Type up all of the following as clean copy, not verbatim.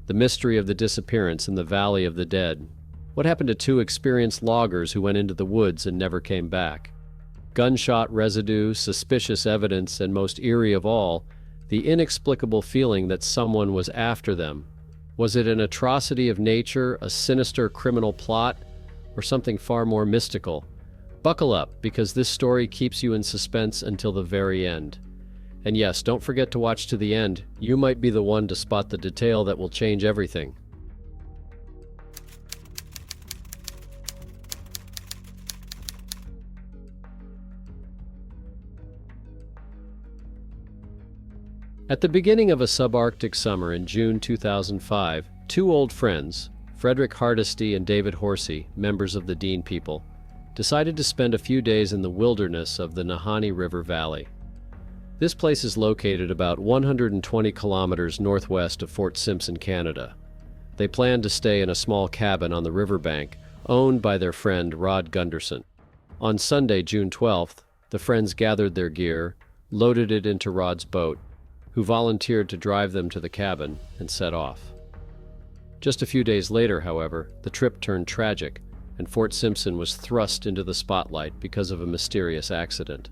The mystery of the disappearance in the Valley of the Dead. What happened to two experienced loggers who went into the woods and never came back? Gunshot residue, suspicious evidence, and most eerie of all, the inexplicable feeling that someone was after them. Was it an atrocity of nature, a sinister criminal plot, or something far more mystical? Buckle up, because this story keeps you in suspense until the very end. And yes, don't forget to watch to the end. You might be the one to spot the detail that will change everything. At the beginning of a subarctic summer in June 2005, two old friends, Frederick Hardisty and David Horasay, members of the Dean people, decided to spend a few days in the wilderness of the Nahanni River Valley. This place is located about 120 kilometers northwest of Fort Simpson, Canada. They planned to stay in a small cabin on the riverbank, owned by their friend Rod Gunderson. On Sunday, June 12th, the friends gathered their gear, loaded it into Rod's boat, who volunteered to drive them to the cabin, and set off. Just a few days later, however, the trip turned tragic, and Fort Simpson was thrust into the spotlight because of a mysterious accident.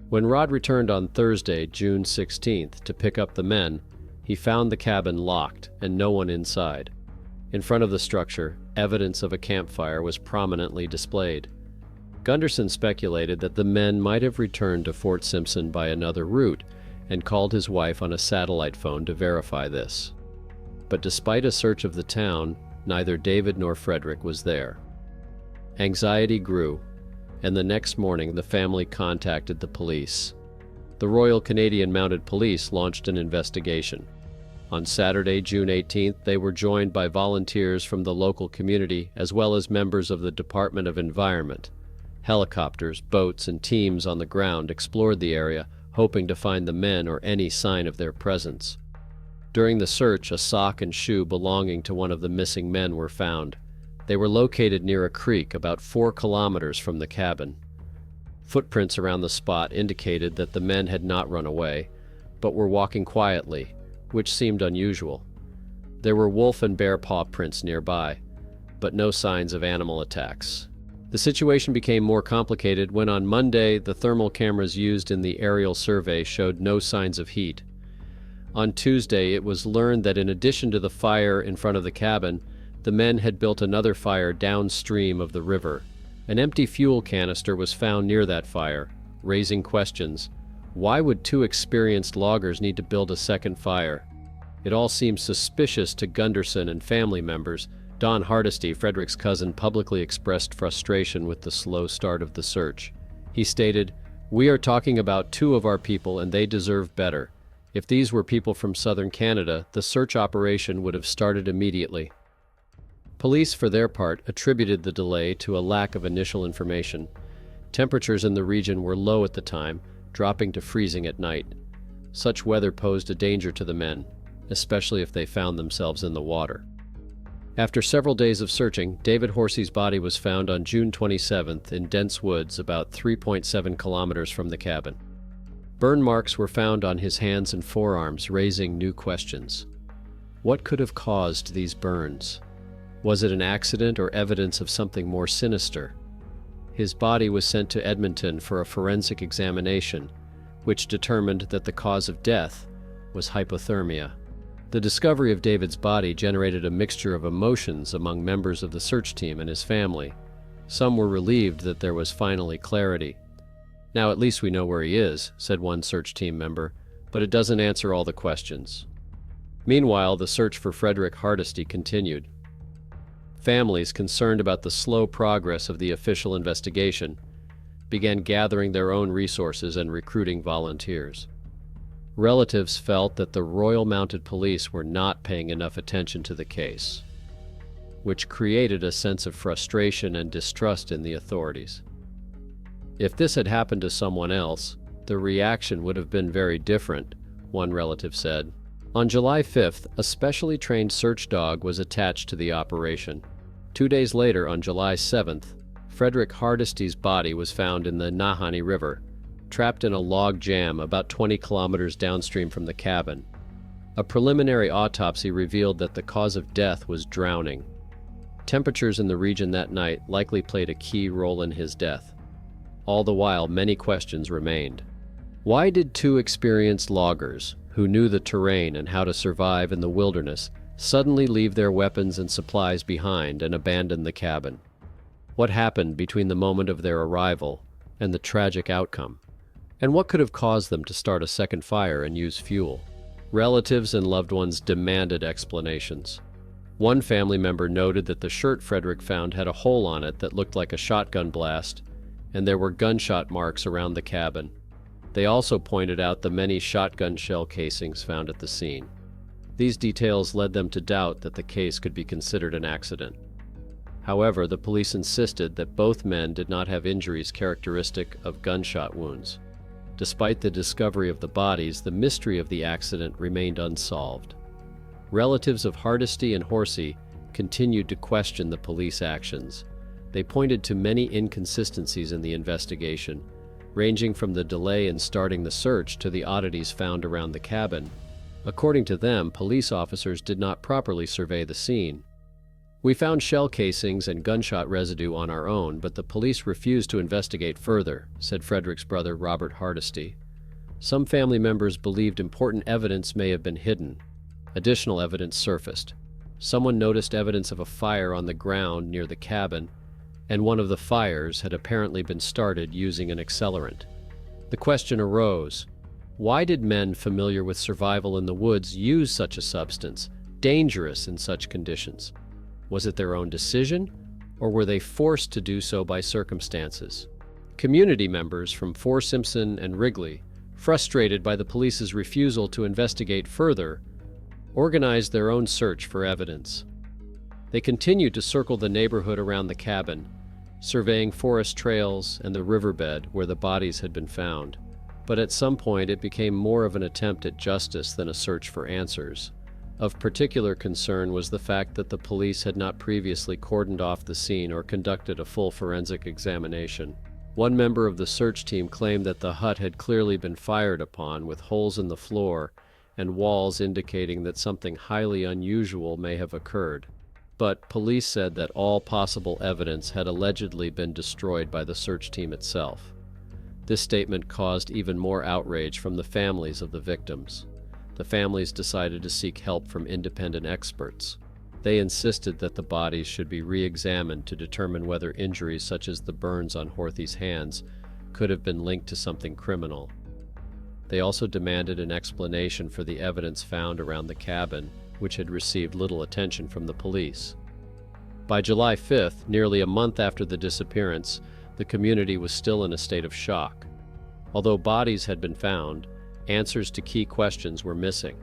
When Rod returned on Thursday, June 16th, to pick up the men, he found the cabin locked and no one inside. In front of the structure, evidence of a campfire was prominently displayed. Gunderson speculated that the men might have returned to Fort Simpson by another route, and called his wife on a satellite phone to verify this. But despite a search of the town, neither David nor Frederick was there. Anxiety grew, and the next morning the family contacted the police. The Royal Canadian Mounted Police launched an investigation. On Saturday, June 18th, they were joined by volunteers from the local community as well as members of the Department of Environment. Helicopters, boats, and teams on the ground explored the area, hoping to find the men or any sign of their presence. During the search, a sock and shoe belonging to one of the missing men were found. They were located near a creek about 4 kilometers from the cabin. Footprints around the spot indicated that the men had not run away, but were walking quietly, which seemed unusual. There were wolf and bear paw prints nearby, but no signs of animal attacks. The situation became more complicated when on Monday, the thermal cameras used in the aerial survey showed no signs of heat. On Tuesday, it was learned that in addition to the fire in front of the cabin, the men had built another fire downstream of the river. An empty fuel canister was found near that fire, raising questions. Why would two experienced loggers need to build a second fire? It all seemed suspicious to Gunderson and family members. Don Hardisty, Frederick's cousin, publicly expressed frustration with the slow start of the search. He stated, "We are talking about two of our people and they deserve better. If these were people from southern Canada, the search operation would have started immediately." Police, for their part, attributed the delay to a lack of initial information. Temperatures in the region were low at the time, dropping to freezing at night. Such weather posed a danger to the men, especially if they found themselves in the water. After several days of searching, David Horasay's body was found on June 27th in dense woods about 3.7 kilometers from the cabin. Burn marks were found on his hands and forearms, raising new questions. What could have caused these burns? Was it an accident or evidence of something more sinister? His body was sent to Edmonton for a forensic examination, which determined that the cause of death was hypothermia. The discovery of David's body generated a mixture of emotions among members of the search team and his family. Some were relieved that there was finally clarity. "Now at least we know where he is," said one search team member, "but it doesn't answer all the questions." Meanwhile, the search for Frederick Hardisty continued. Families, concerned about the slow progress of the official investigation, began gathering their own resources and recruiting volunteers. Relatives felt that the Royal Mounted Police were not paying enough attention to the case, which created a sense of frustration and distrust in the authorities. If this had happened to someone else, the reaction would have been very different, one relative said. On July 5th, a specially trained search dog was attached to the operation. 2 days later, on July 7th, Frederick Hardisty's body was found in the Nahanni River, trapped in a log jam about 20 kilometers downstream from the cabin. A preliminary autopsy revealed that the cause of death was drowning. Temperatures in the region that night likely played a key role in his death. All the while, many questions remained. Why did two experienced loggers, who knew the terrain and how to survive in the wilderness, suddenly leave their weapons and supplies behind and abandon the cabin? What happened between the moment of their arrival and the tragic outcome? And what could have caused them to start a second fire and use fuel? Relatives and loved ones demanded explanations. One family member noted that the shirt Frederick found had a hole on it that looked like a shotgun blast, and there were gunshot marks around the cabin. They also pointed out the many shotgun shell casings found at the scene. These details led them to doubt that the case could be considered an accident. However, the police insisted that both men did not have injuries characteristic of gunshot wounds. Despite the discovery of the bodies, the mystery of the accident remained unsolved. Relatives of Hardisty and Horasay continued to question the police actions. They pointed to many inconsistencies in the investigation, ranging from the delay in starting the search to the oddities found around the cabin. According to them, police officers did not properly survey the scene. We found shell casings and gunshot residue on our own, but the police refused to investigate further, said Frederick's brother Robert Hardisty. Some family members believed important evidence may have been hidden. Additional evidence surfaced. Someone noticed evidence of a fire on the ground near the cabin, and one of the fires had apparently been started using an accelerant. The question arose, why did men familiar with survival in the woods use such a substance, dangerous in such conditions? Was it their own decision, or were they forced to do so by circumstances? Community members from Fort Simpson and Wrigley, frustrated by the police's refusal to investigate further, organized their own search for evidence. They continued to circle the neighborhood around the cabin, surveying forest trails and the riverbed where the bodies had been found. But at some point it became more of an attempt at justice than a search for answers. Of particular concern was the fact that the police had not previously cordoned off the scene or conducted a full forensic examination. One member of the search team claimed that the hut had clearly been fired upon, with holes in the floor and walls indicating that something highly unusual may have occurred. But police said that all possible evidence had allegedly been destroyed by the search team itself. This statement caused even more outrage from the families of the victims. The families decided to seek help from independent experts. They insisted that the bodies should be re-examined to determine whether injuries such as the burns on Horasay's hands could have been linked to something criminal. They also demanded an explanation for the evidence found around the cabin, which had received little attention from the police. By July 5th, nearly a month after the disappearance, the community was still in a state of shock. Although bodies had been found, answers to key questions were missing.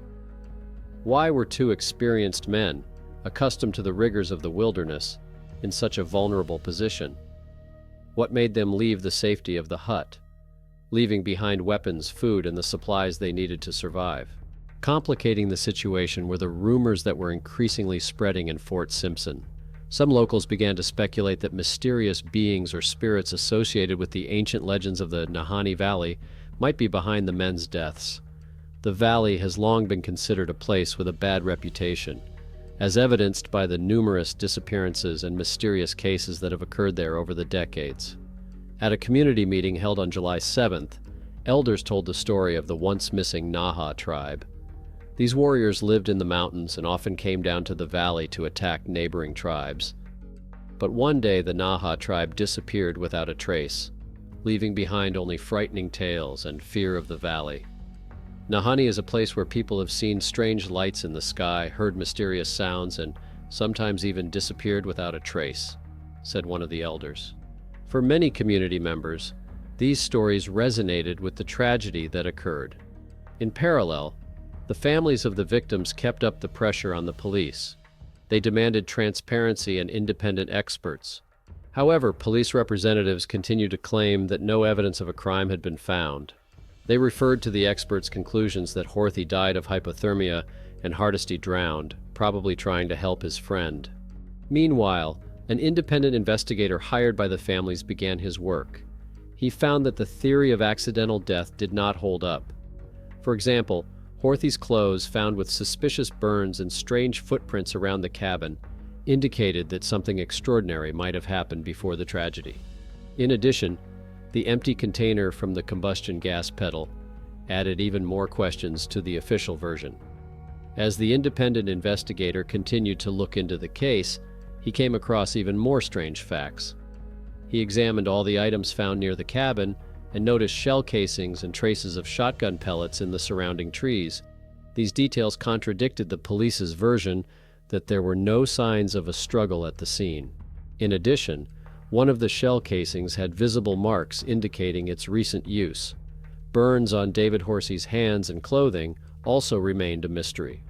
Why were two experienced men, accustomed to the rigors of the wilderness, in such a vulnerable position? What made them leave the safety of the hut, leaving behind weapons, food, and the supplies they needed to survive? Complicating the situation were the rumors that were increasingly spreading in Fort Simpson. Some locals began to speculate that mysterious beings or spirits associated with the ancient legends of the Nahanni Valley might be behind the men's deaths. The valley has long been considered a place with a bad reputation, as evidenced by the numerous disappearances and mysterious cases that have occurred there over the decades. At a community meeting held on July 7th, elders told the story of the once missing Naha tribe. These warriors lived in the mountains and often came down to the valley to attack neighboring tribes. But one day the Naha tribe disappeared without a trace, leaving behind only frightening tales and fear of the valley. Nahanni is a place where people have seen strange lights in the sky, heard mysterious sounds, and sometimes even disappeared without a trace, said one of the elders. For many community members, these stories resonated with the tragedy that occurred. In parallel, the families of the victims kept up the pressure on the police. They demanded transparency and independent experts. However, police representatives continued to claim that no evidence of a crime had been found. They referred to the experts' conclusions that Horasay died of hypothermia and Hardisty drowned, probably trying to help his friend. Meanwhile, an independent investigator hired by the families began his work. He found that the theory of accidental death did not hold up. For example, Horthy's clothes, found with suspicious burns and strange footprints around the cabin, indicated that something extraordinary might have happened before the tragedy. In addition, the empty container from the combustion gas pedal added even more questions to the official version. As the independent investigator continued to look into the case, he came across even more strange facts. He examined all the items found near the cabin and noticed shell casings and traces of shotgun pellets in the surrounding trees. These details contradicted the police's version that there were no signs of a struggle at the scene. In addition, one of the shell casings had visible marks indicating its recent use. Burns on David Horsay's hands and clothing also remained a mystery.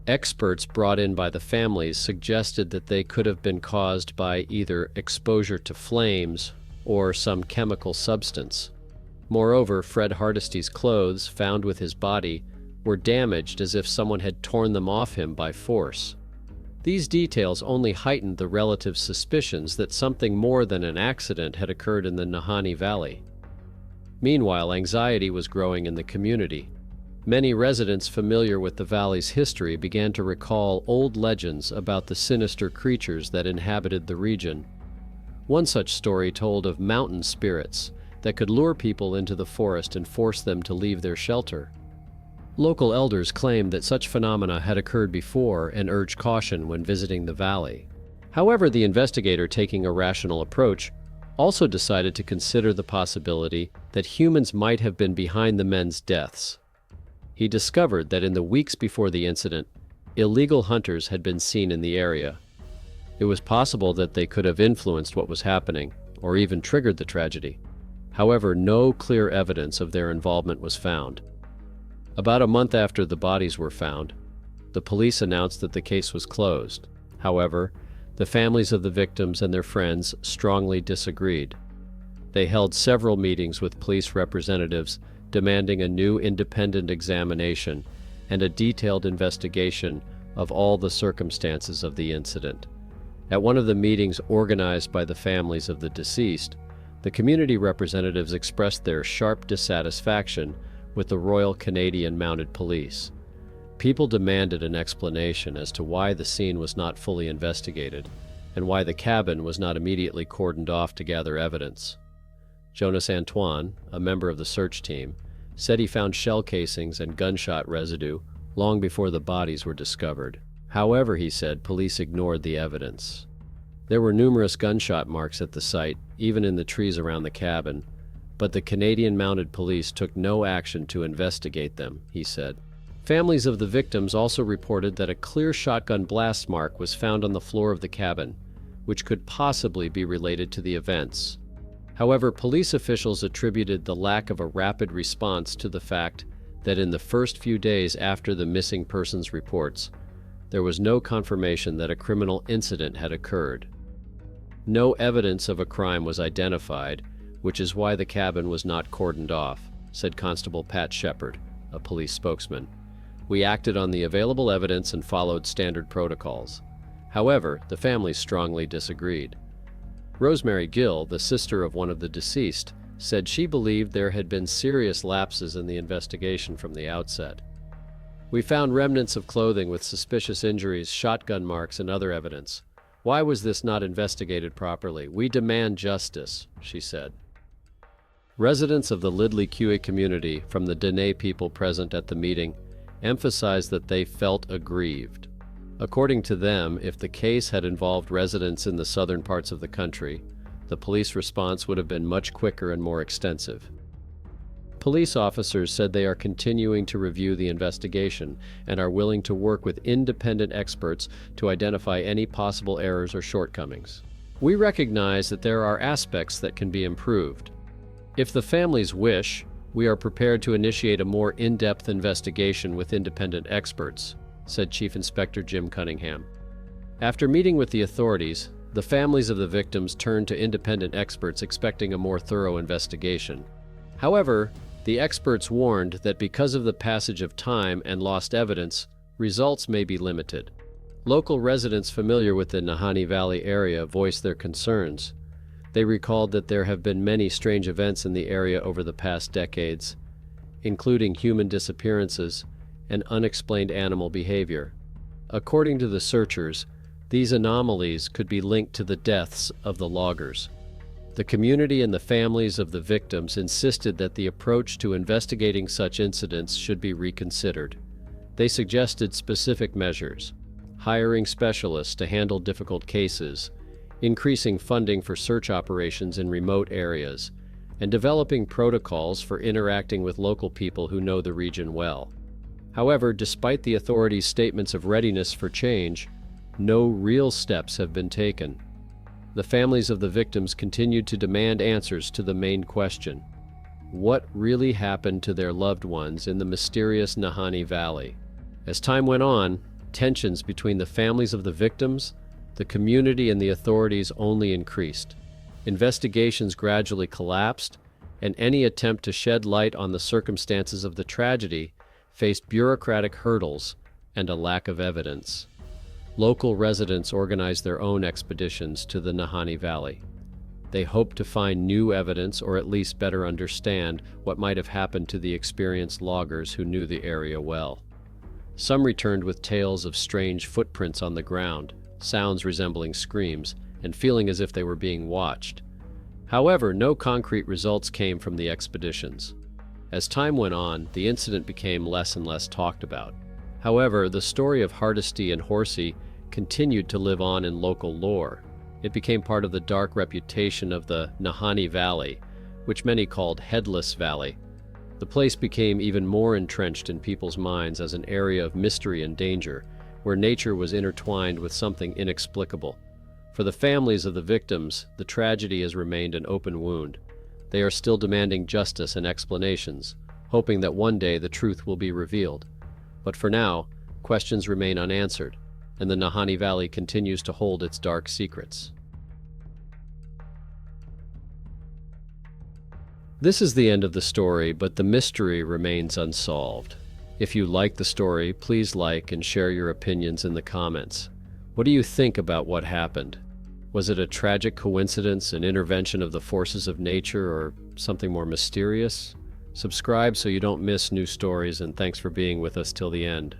Experts brought in by the families suggested that they could have been caused by either exposure to flames or some chemical substance. Moreover, Fred Hardisty's clothes, found with his body, were damaged as if someone had torn them off him by force. These details only heightened the relative suspicions that something more than an accident had occurred in the Nahanni Valley. Meanwhile, anxiety was growing in the community. Many residents familiar with the valley's history began to recall old legends about the sinister creatures that inhabited the region. One such story told of mountain spirits that could lure people into the forest and force them to leave their shelter. Local elders claimed that such phenomena had occurred before and urged caution when visiting the valley. However, the investigator, taking a rational approach, also decided to consider the possibility that humans might have been behind the men's deaths. He discovered that in the weeks before the incident, illegal hunters had been seen in the area. It was possible that they could have influenced what was happening, or even triggered the tragedy. However, no clear evidence of their involvement was found. About a month after the bodies were found, the police announced that the case was closed. However, the families of the victims and their friends strongly disagreed. They held several meetings with police representatives demanding a new independent examination and a detailed investigation of all the circumstances of the incident. At one of the meetings organized by the families of the deceased, the community representatives expressed their sharp dissatisfaction with the Royal Canadian Mounted Police. People demanded an explanation as to why the scene was not fully investigated and why the cabin was not immediately cordoned off to gather evidence. Jonas Antoine, a member of the search team, said he found shell casings and gunshot residue long before the bodies were discovered. However, he said, police ignored the evidence. There were numerous gunshot marks at the site, even in the trees around the cabin, but the Canadian Mounted Police took no action to investigate them, he said. Families of the victims also reported that a clear shotgun blast mark was found on the floor of the cabin, which could possibly be related to the events. However, police officials attributed the lack of a rapid response to the fact that in the first few days after the missing persons reports, there was no confirmation that a criminal incident had occurred. No evidence of a crime was identified, which is why the cabin was not cordoned off, said Constable Pat Shepard, a police spokesman. We acted on the available evidence and followed standard protocols. However, the families strongly disagreed. Rosemary Gill, the sister of one of the deceased, said she believed there had been serious lapses in the investigation from the outset. We found remnants of clothing with suspicious injuries, shotgun marks, and other evidence. Why was this not investigated properly? We demand justice, she said. Residents of the Lidley-Cue community from the Dene people present at the meeting emphasized that they felt aggrieved. According to them, if the case had involved residents in the southern parts of the country, the police response would have been much quicker and more extensive. Police officers said they are continuing to review the investigation and are willing to work with independent experts to identify any possible errors or shortcomings. We recognize that there are aspects that can be improved. If the families wish, we are prepared to initiate a more in-depth investigation with independent experts, said Chief Inspector Jim Cunningham. After meeting with the authorities, the families of the victims turned to independent experts expecting a more thorough investigation. However, the experts warned that because of the passage of time and lost evidence, results may be limited. Local residents familiar with the Nahanni Valley area voiced their concerns. They recalled that there have been many strange events in the area over the past decades, including human disappearances and unexplained animal behavior. According to the searchers, these anomalies could be linked to the deaths of the loggers. The community and the families of the victims insisted that the approach to investigating such incidents should be reconsidered. They suggested specific measures: hiring specialists to handle difficult cases, increasing funding for search operations in remote areas, and developing protocols for interacting with local people who know the region well. However, despite the authorities' statements of readiness for change, no real steps have been taken. The families of the victims continued to demand answers to the main question: what really happened to their loved ones in the mysterious Nahanni Valley? As time went on, tensions between the families of the victims, the community, and the authorities only increased. Investigations gradually collapsed, and any attempt to shed light on the circumstances of the tragedy faced bureaucratic hurdles and a lack of evidence. Local residents organized their own expeditions to the Nahanni Valley. They hoped to find new evidence or at least better understand what might have happened to the experienced loggers who knew the area well. Some returned with tales of strange footprints on the ground, sounds resembling screams, and feeling as if they were being watched. However, no concrete results came from the expeditions. As time went on, the incident became less and less talked about. However, the story of Hardisty and Horasay continued to live on in local lore. It became part of the dark reputation of the Nahanni Valley, which many called Headless Valley. The place became even more entrenched in people's minds as an area of mystery and danger, where nature was intertwined with something inexplicable. For the families of the victims, the tragedy has remained an open wound. They are still demanding justice and explanations, hoping that one day the truth will be revealed. But for now, questions remain unanswered, and the Nahanni Valley continues to hold its dark secrets. This is the end of the story, but the mystery remains unsolved. If you like the story, please like and share your opinions in the comments. What do you think about what happened? Was it a tragic coincidence, an intervention of the forces of nature, or something more mysterious? Subscribe so you don't miss new stories, and thanks for being with us till the end.